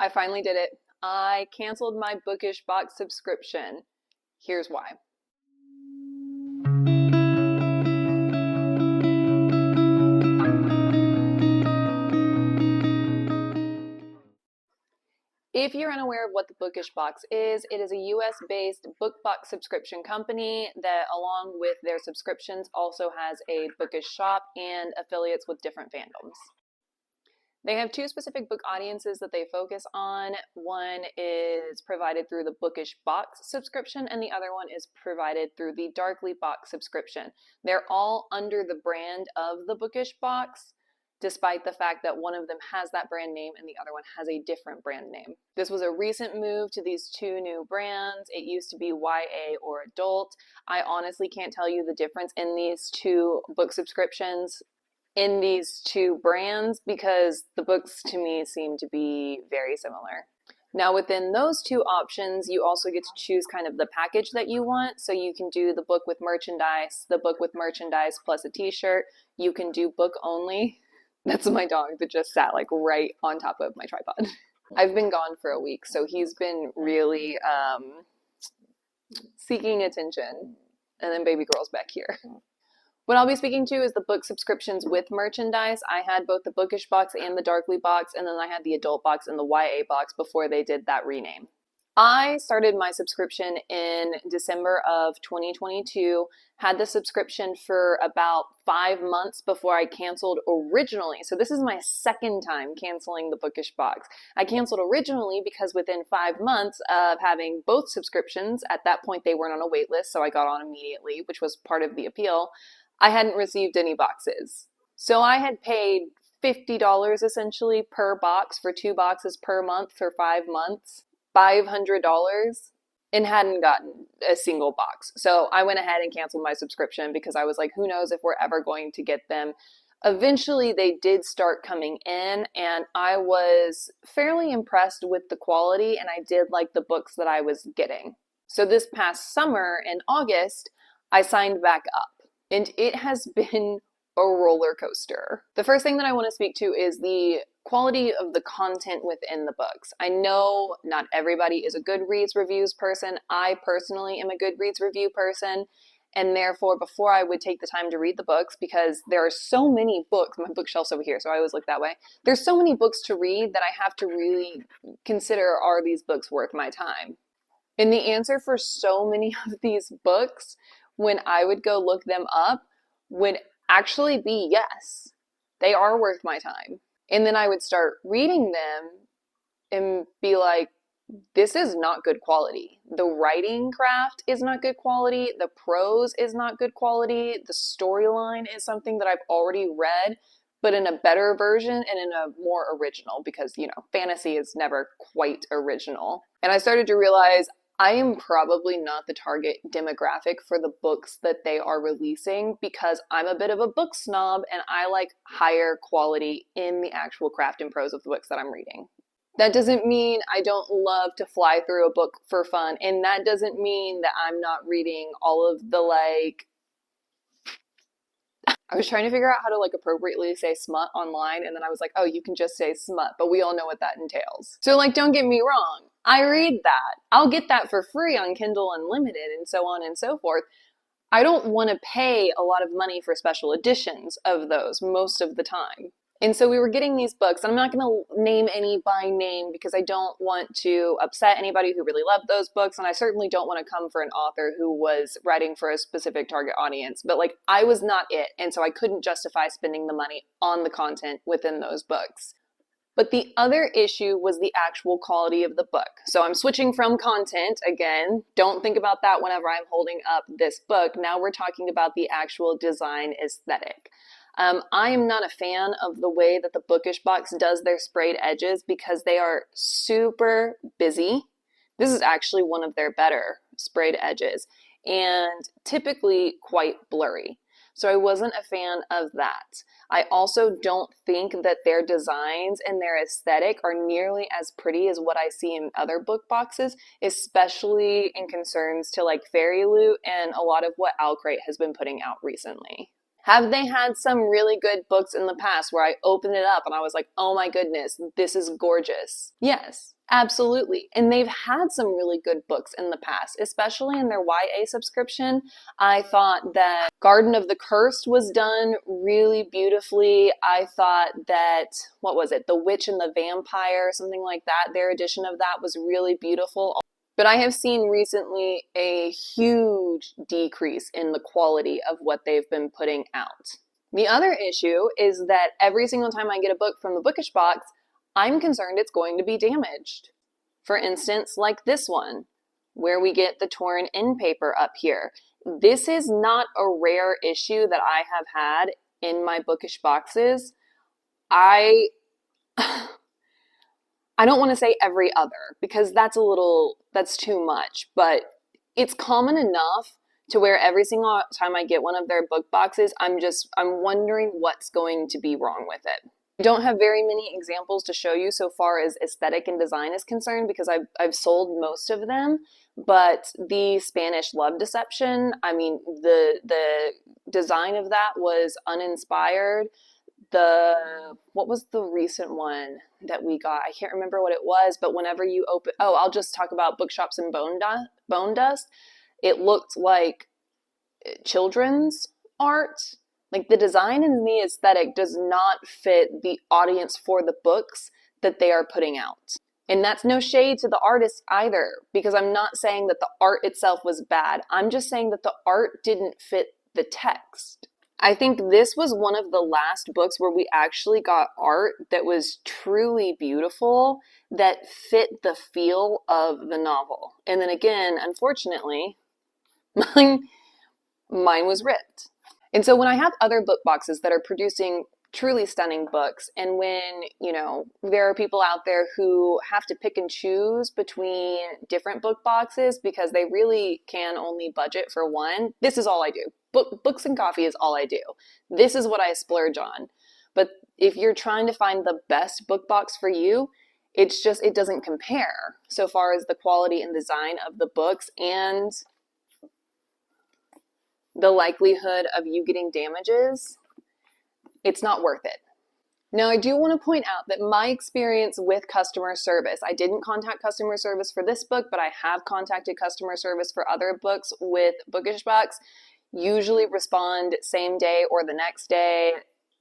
I finally did it. I canceled my Bookish Box subscription. Here's why. If you're unaware of what the Bookish Box is, it is a US-based book box subscription company that, along with their subscriptions, also has a bookish shop and affiliates with different fandoms. They have two specific book audiences that they focus on. One is provided through the Bookish Box subscription, and the other one is provided through the Darkly Box subscription. They're all under the brand of the Bookish Box, despite the fact that one of them has that brand name and the other one has a different brand name. This was a recent move to these two new brands. It used to be YA or adult. I honestly can't tell you the difference in these two book subscriptions in these two brands because the books to me seem to be very similar. Now within those two options, you also get to choose kind of the package that you want. So you can do the book with merchandise, the book with merchandise plus a t-shirt. You can do book only. That's my dog that just sat like right on top of my tripod. I've been gone for a week, so he's been really seeking attention. And then baby girl's back here. What I'll be speaking to is the book subscriptions with merchandise. I had both the Bookish Box and the Darkly Box, and then I had the Adult Box and the YA Box before they did that rename. I started my subscription in December of 2022, had the subscription for about 5 months before I canceled originally. So this is my second time canceling the Bookish Box. I canceled originally because within 5 months of having both subscriptions, at that point they weren't on a wait list, so I got on immediately, which was part of the appeal. I hadn't received any boxes. So I had paid $50 essentially per box for 2 boxes per month for 5 months. $500 and hadn't gotten a single box. So I went ahead and canceled my subscription because I was like, who knows if we're ever going to get them. Eventually they did start coming in and I was fairly impressed with the quality and I did like the books that I was getting. So this past summer in August, I signed back up and it has been a roller coaster. The first thing that I want to speak to is the quality of the content within the books. I know not everybody is a Goodreads reviews person. I personally am a Goodreads review person, and therefore before I would take the time to read the books, because there are so many books, my bookshelf's over here, so I always look that way. There's so many books to read that I have to really consider, are these books worth my time? And the answer for so many of these books, when I would go look them up, would actually be yes, they are worth my time. And then I would start reading them and be like, this is not good quality. The writing craft is not good quality. The prose is not good quality. The storyline is something that I've already read, but in a better version and in a more original, because, you know, fantasy is never quite original. And I started to realize I am probably not the target demographic for the books that they are releasing because I'm a bit of a book snob and I like higher quality in the actual craft and prose of the books that I'm reading. That doesn't mean I don't love to fly through a book for fun, and that doesn't mean that I'm not reading all of the I was trying to figure out how to appropriately say smut online, and then I was like, oh, you can just say smut, but we all know what that entails. So don't get me wrong, I read that. I'll get that for free on Kindle Unlimited and so on and so forth. I don't want to pay a lot of money for special editions of those most of the time. And so we were getting these books, and I'm not going to name any by name because I don't want to upset anybody who really loved those books, and I certainly don't want to come for an author who was writing for a specific target audience. But I was not it, and so I couldn't justify spending the money on the content within those books. But the other issue was the actual quality of the book. So I'm switching from content again. Don't think about that whenever I'm holding up this book. Now we're talking about the actual design aesthetic. I am not a fan of the way that the Bookish Box does their sprayed edges because they are super busy. This is actually one of their better sprayed edges and typically quite blurry. So I wasn't a fan of that. I also don't think that their designs and their aesthetic are nearly as pretty as what I see in other book boxes, especially in concerns to Fairy Loot and a lot of what Owlcrate has been putting out recently. Have they had some really good books in the past where I opened it up and I was like, oh my goodness, this is gorgeous? Yes, absolutely. And they've had some really good books in the past, especially in their YA subscription. I thought that Garden of the Cursed was done really beautifully. I thought that, what was it? The Witch and the Vampire, something like that. Their edition of that was really beautiful. But I have seen recently a huge decrease in the quality of what they've been putting out. The other issue is that every single time I get a book from the Bookish Box, I'm concerned it's going to be damaged. For instance, like this one, where we get the torn end paper up here. This is not a rare issue that I have had in my Bookish boxes. I don't want to say every other because that's too much, but it's common enough to where every single time I get one of their book boxes, I'm wondering what's going to be wrong with it. I don't have very many examples to show you so far as aesthetic and design is concerned because I've sold most of them, but the Spanish Love Deception, I mean, the design of that was uninspired. What was the recent one that we got? I can't remember what it was, but whenever you open, I'll just talk about Bookshops and Bone Dust. It looked like children's art. Like the design and the aesthetic does not fit the audience for the books that they are putting out. And that's no shade to the artist either, because I'm not saying that the art itself was bad. I'm just saying that the art didn't fit the text. I think this was one of the last books where we actually got art that was truly beautiful, that fit the feel of the novel. And then again, unfortunately, mine was ripped. And so when I have other book boxes that are producing truly stunning books, and when, there are people out there who have to pick and choose between different book boxes because they really can only budget for one, this is all I do. Books and coffee is all I do. This is what I splurge on. But if you're trying to find the best book box for you, it doesn't compare so far as the quality and design of the books and the likelihood of you getting damages. It's not worth it. Now, I do want to point out that my experience with customer service, I didn't contact customer service for this book, but I have contacted customer service for other books with Bookish Box, usually respond same day or the next day,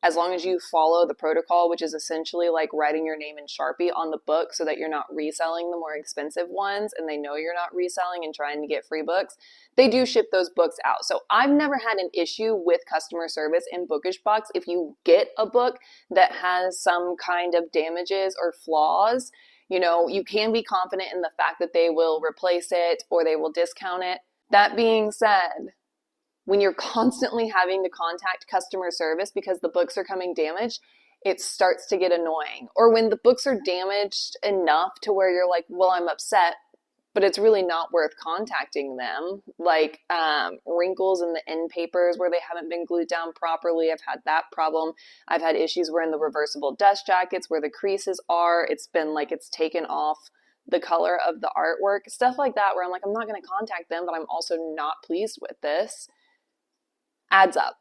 as long as you follow the protocol, which is essentially like writing your name in Sharpie on the book so that you're not reselling the more expensive ones and they know you're not reselling and trying to get free books. They do ship those books out. So I've never had an issue with customer service in Bookish Box. If you get a book that has some kind of damages or flaws, you can be confident in the fact that they will replace it or they will discount it. That being said, when you're constantly having to contact customer service because the books are coming damaged, it starts to get annoying. Or when the books are damaged enough to where you're like, well, I'm upset, but it's really not worth contacting them. Like wrinkles in the end papers where they haven't been glued down properly. I've had that problem. I've had issues where in the reversible dust jackets where the creases are, it's been like it's taken off the color of the artwork. Stuff like that where I'm like, I'm not going to contact them, but I'm also not pleased with this. Adds up.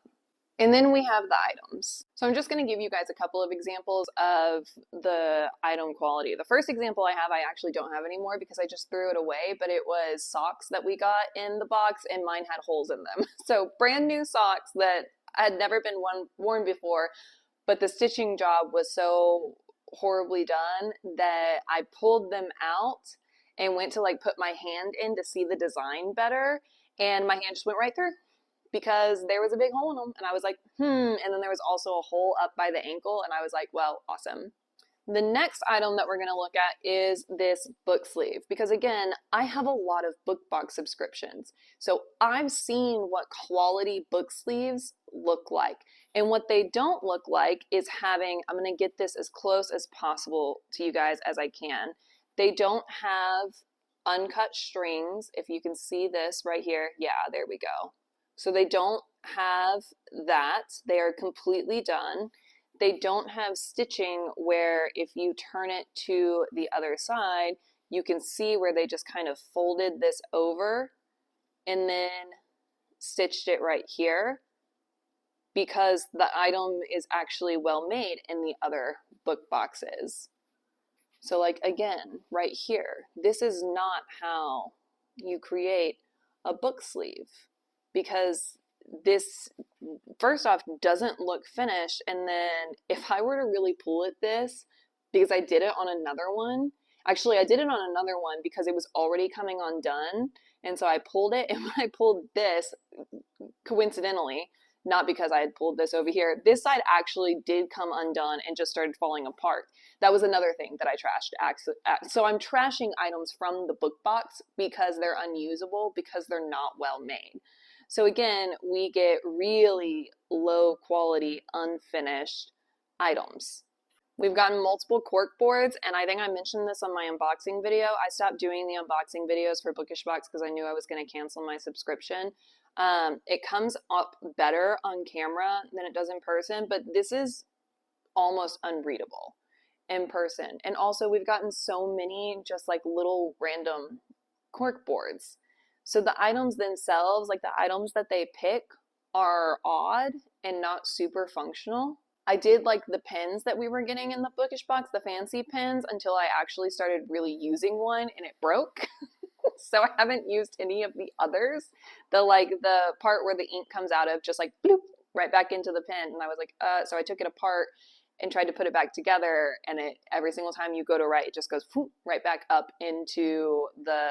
And then we have the items. So I'm just going to give you guys a couple of examples of the item quality. The first example I have, I actually don't have anymore because I just threw it away, but it was socks that we got in the box and mine had holes in them. So brand new socks that had never been worn before, but the stitching job was so horribly done that I pulled them out and went to put my hand in to see the design better, and my hand just went right through, because there was a big hole in them and I was like, and then there was also a hole up by the ankle and I was like, well, awesome. The next item that we're going to look at is this book sleeve, because again, I have a lot of book box subscriptions. So I've seen what quality book sleeves look like. And what they don't look like is having, I'm going to get this as close as possible to you guys as I can. They don't have uncut strings. If you can see this right here. Yeah, there we go. So they don't have that. They are completely done. They don't have stitching where if you turn it to the other side, you can see where they just kind of folded this over and then stitched it right here. because the item is actually well made in the other book boxes. So like again, right here, this is not how you create a book sleeve, because this first off doesn't look finished, and then if I were to really pull at this, because I did it on another one, actually I did it on another one because it was already coming undone, and so I pulled it, and when I pulled this, coincidentally, not because I had pulled this over here, this side actually did come undone and just started falling apart. That was another thing that I trashed. So I'm trashing items from the book box because they're unusable, because they're not well made. So again, we get really low quality, unfinished items. We've gotten multiple cork boards, and I think I mentioned this on my unboxing video. I stopped doing the unboxing videos for Bookish Box because I knew I was going to cancel my subscription. It comes up better on camera than it does in person, but this is almost unreadable in person. And also we've gotten so many just like little random cork boards. So the items themselves, like the items that they pick, are odd and not super functional. I did like the pens that we were getting in the Bookish Box, the fancy pens, until I actually started really using one and it broke. So I haven't used any of the others. The part where the ink comes out of, just like bloop, right back into the pen. And I was like, so I took it apart and tried to put it back together, and it, every single time you go to write, it just goes whoop, right back up into the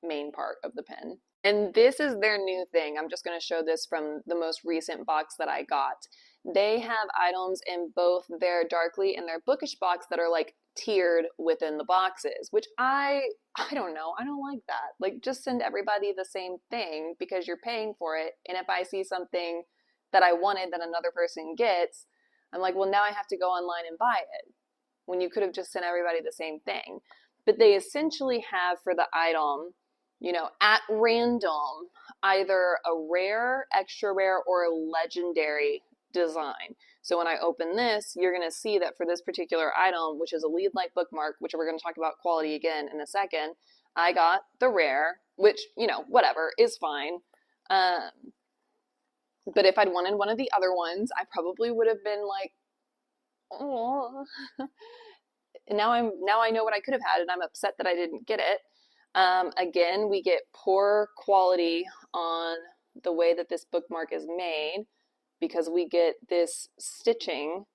main part of the pen. And this is their new thing. I'm just going to show this from the most recent box that I got. They have items in both their Darkly and their Bookish Box that are like tiered within the boxes, which I don't know. I don't like that. Like, just send everybody the same thing because you're paying for it. And if I see something that I wanted that another person gets, I'm like, well, now I have to go online and buy it, when you could have just sent everybody the same thing. But they essentially have for the item, you know, at random, either a rare, extra rare, or a legendary design. So when I open this, you're going to see that for this particular item, which is a lead light bookmark, which we're going to talk about quality again in a second, I got the rare, which, you know, whatever, is fine. But if I'd wanted one of the other ones, I probably would have been like, oh. Now I know what I could have had, and I'm upset that I didn't get it. Again, we get poor quality on the way that this bookmark is made, because we get this stitching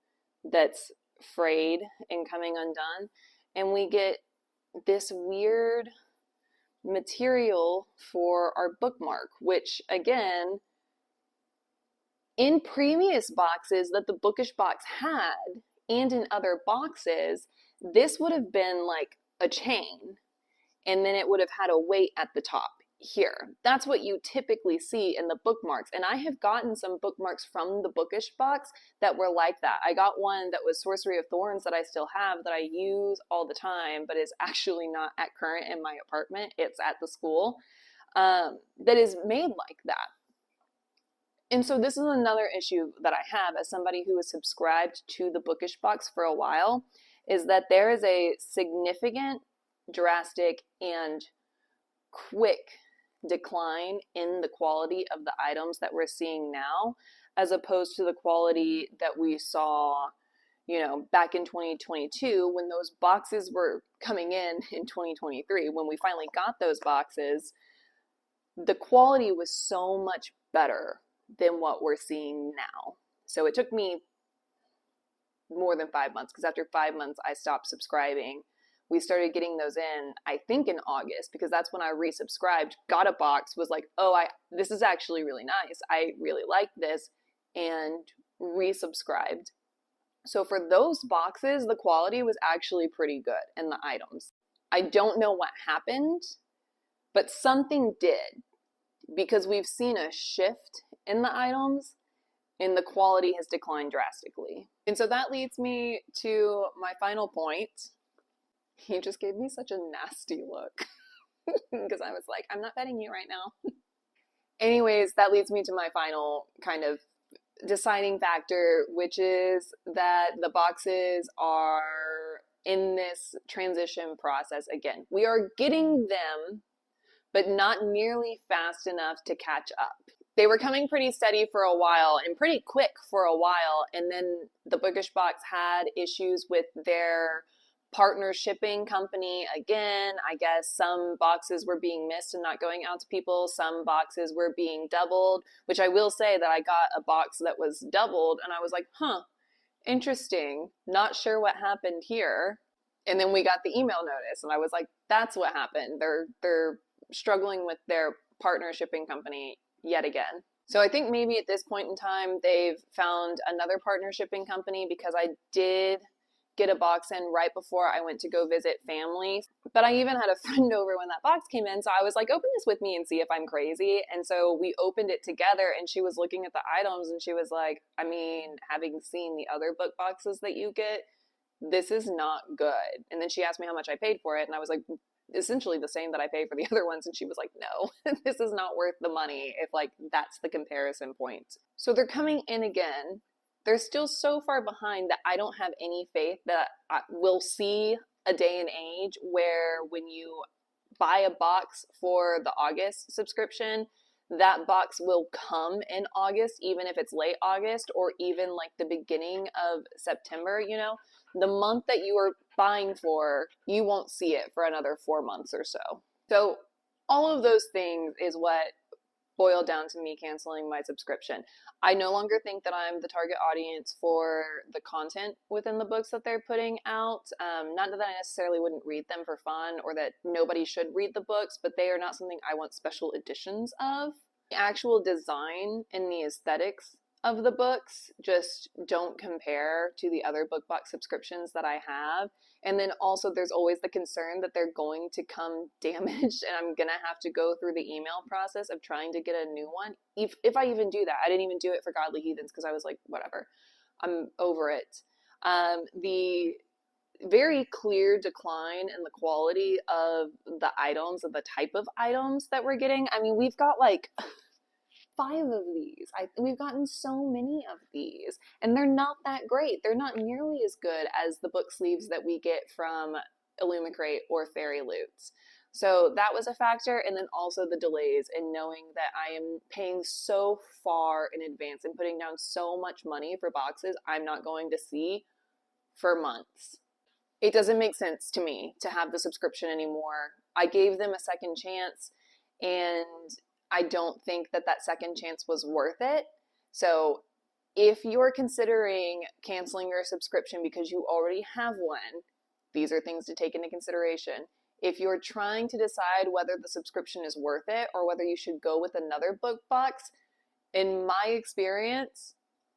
that's frayed and coming undone, and we get this weird material for our bookmark, which again, in previous boxes that the Bookish Box had, and in other boxes, this would have been like a chain, and then it would have had a weight at the top here. That's what you typically see in the bookmarks. And I have gotten some bookmarks from the Bookish Box that were like that. I got one that was Sorcery of Thorns that I still have, that I use all the time, but is actually not at current in my apartment. It's at the school, that is made like that. And so this is another issue that I have as somebody who is subscribed to the Bookish Box for a while, is that there is a significant, drastic, and quick decline in the quality of the items that we're seeing now, as opposed to the quality that we saw, you know, back in 2022 when those boxes were coming in 2023. When we finally got those boxes, the quality was so much better than what we're seeing now. So it took me more than 5 months, because after 5 months I stopped subscribing. We started getting those in, I think in August, because that's when I resubscribed, got a box, was like, oh, this is actually really nice, I really like this, and resubscribed. So for those boxes, the quality was actually pretty good in the items. I don't know what happened, but something did, because we've seen a shift in the items and the quality has declined drastically. And so that leads me to my final point. He just gave me such a nasty look because I was like, I'm not petting you right now. Anyways, that leads me to my final kind of deciding factor, which is that the boxes are in this transition process again. We are getting them, but not nearly fast enough to catch up. They were coming pretty steady for a while and pretty quick for a while. And then the Bookish Box had issues with their partner shipping company again. I guess some boxes were being missed and not going out to people. Some boxes were being doubled, which I will say that I got a box that was doubled and I was like, huh, interesting. Not sure what happened here. And then we got the email notice and I was like, that's what happened. They're struggling with their partner shipping company yet again. So I think maybe at this point in time, they've found another partner shipping company because I did get a box in right before I went to go visit family. But I even had a friend over when that box came in. So I was like, open this with me and see if I'm crazy. And so we opened it together and she was looking at the items and she was like, I mean, having seen the other book boxes that you get, this is not good. And then she asked me how much I paid for it. And I was like, essentially the same that I pay for the other ones. And she was like, no, this is not worth the money if like that's the comparison point. So they're coming in again. They're still so far behind that I don't have any faith that we'll see a day and age where when you buy a box for the August subscription, that box will come in August, even if it's late August or even like the beginning of September, you know, the month that you are buying for, you won't see it for another 4 months or so. So all of those things is what boiled down to me canceling my subscription. I no longer think that I'm the target audience for the content within the books that they're putting out. Not that I necessarily wouldn't read them for fun or that nobody should read the books, but they are not something I want special editions of. The actual design and the aesthetics of the books just don't compare to the other book box subscriptions that I have. And then also there's always the concern that they're going to come damaged and I'm going to have to go through the email process of trying to get a new one. If I even do that, I didn't even do it for Godly Heathens because I was like, whatever, I'm over it. The very clear decline in the quality of the items, of the type of items that we're getting. I mean, we've got like 5 of these. We've gotten so many of these, and they're not that great. They're not nearly as good as the book sleeves that we get from Illumicrate or Fairy Loots. So that was a factor, and then also the delays in knowing that I am paying so far in advance and putting down so much money for boxes I'm not going to see for months. It doesn't make sense to me to have the subscription anymore. I gave them a second chance, and I don't think that that second chance was worth it. So if you're considering canceling your subscription because you already have one, these are things to take into consideration. If you're trying to decide whether the subscription is worth it or whether you should go with another book box, in my experience,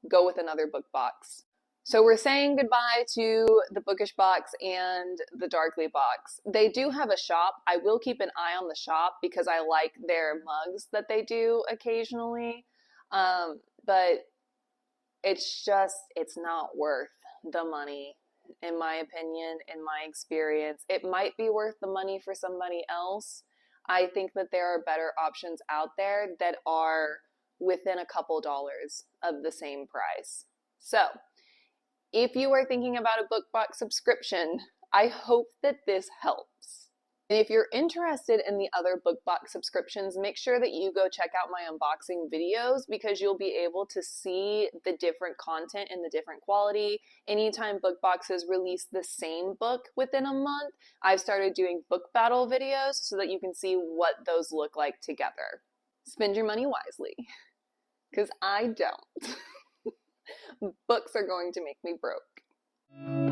go with another book box. So we're saying goodbye to the Bookish Box and the Darkly Box. They do have a shop. I will keep an eye on the shop because I like their mugs that they do occasionally. But it's not worth the money, in my opinion, in my experience. It might be worth the money for somebody else. I think that there are better options out there that are within a couple dollars of the same price. So if you are thinking about a book box subscription, I hope that this helps. And if you're interested in the other book box subscriptions, make sure that you go check out my unboxing videos because you'll be able to see the different content and the different quality. Anytime book boxes release the same book within a month, I've started doing book battle videos so that you can see what those look like together. Spend your money wisely, because I don't. Books are going to make me broke.